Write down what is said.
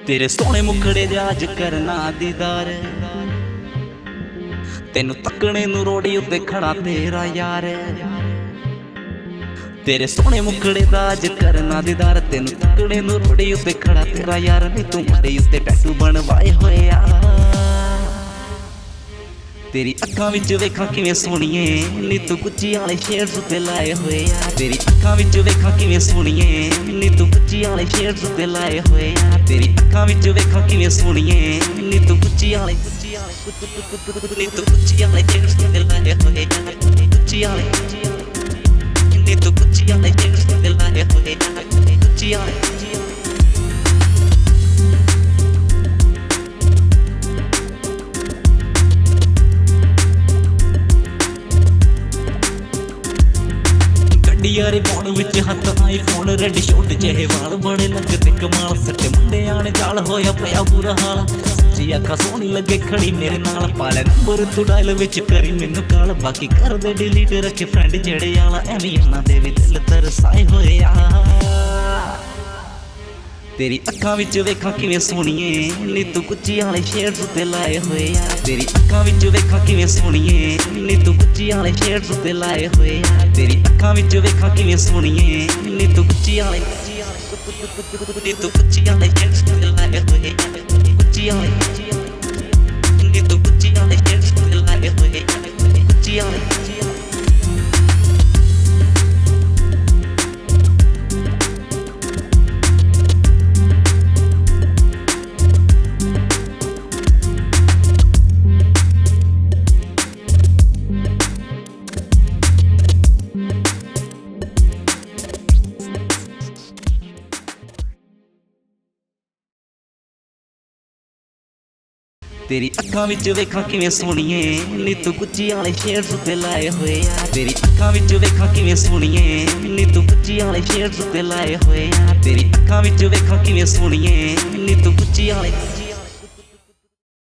तेरे सोहने मुखड़े दे अज करना दीदार, तेनू तकने नू रोड़ी उत्ते खड़ा तेरा यार। तेरे सोहने मुखड़े दा अज करना दीदार, तेनू तकने नू रोड़ी उत्ते खड़ा तेरा यार। नी तू मारे उत्ते टैटू बनवाए होए आ, तेरी अखां विच वेखां किवें सोहणीए। नी तू गुच्ची वाले शेड्स उत्ते लाए होए आ, तेरी अखां विच वेखां किवें सोहणीए। नी तू गुच्ची वाले शेड्स उत्ते लाए होए आ, तेरी अखां विच वेखां किवें सोहणीए। नी तू गुच्ची वाले नी तू गुच्ची वाले शेड्स उत्ते लाए होए आ, गुच्ची वाले नी तू गुच्ची वाले शेड्स उत्ते लाए होए आ, गुच्ची वाले। यारे फोन विच हथ आई फोन रेड शॉट चेहे वाल बड़े लगते कमाल। सट्टे मुंडे आने चाल होया पया बुरा हाल, सच्ची अखा सोहनी लगे खड़ी मेरे नाल। पाले नंबर तू डायल विच करी मैनू काल, बाकी कर दे डिलीट रखे फ्रेंड जेड़े आला। एवें इन्हां दे भी दिल तरसाए होए आ, तेरी अखां विच वेखां किवें सोहणीए। नी तू गुच्ची वाले शेड्स उत्ते लाए होए आ, तेरी अखां विच वेखां किवें सोहणीए। नी तू गुच्ची वाले शेड्स उत्ते लाए होए आ, तेरी अखां विच वेखां किवें सोहणीए। नी तू गुच्ची वाले नी तू गुच्ची वाले शेड्स उत्ते लाए होए आ, गुच्ची वाले नी तू गुच्ची वाले शेड्स उत्ते लाए होए आ, गुच्ची वाले। तेरी अखां विच वेखां किवें सोहणीए। नी तू गुच्ची वाले शेड्स उत्ते लाए होए आ, तेरी अखां विच वेखां किवें सोहणीए। नी तू गुच्ची वाले शेड्स उत्ते लाए होए आ, तेरी अखां विच वेखां किवें सोहणीए। नी तू गुच्ची वाले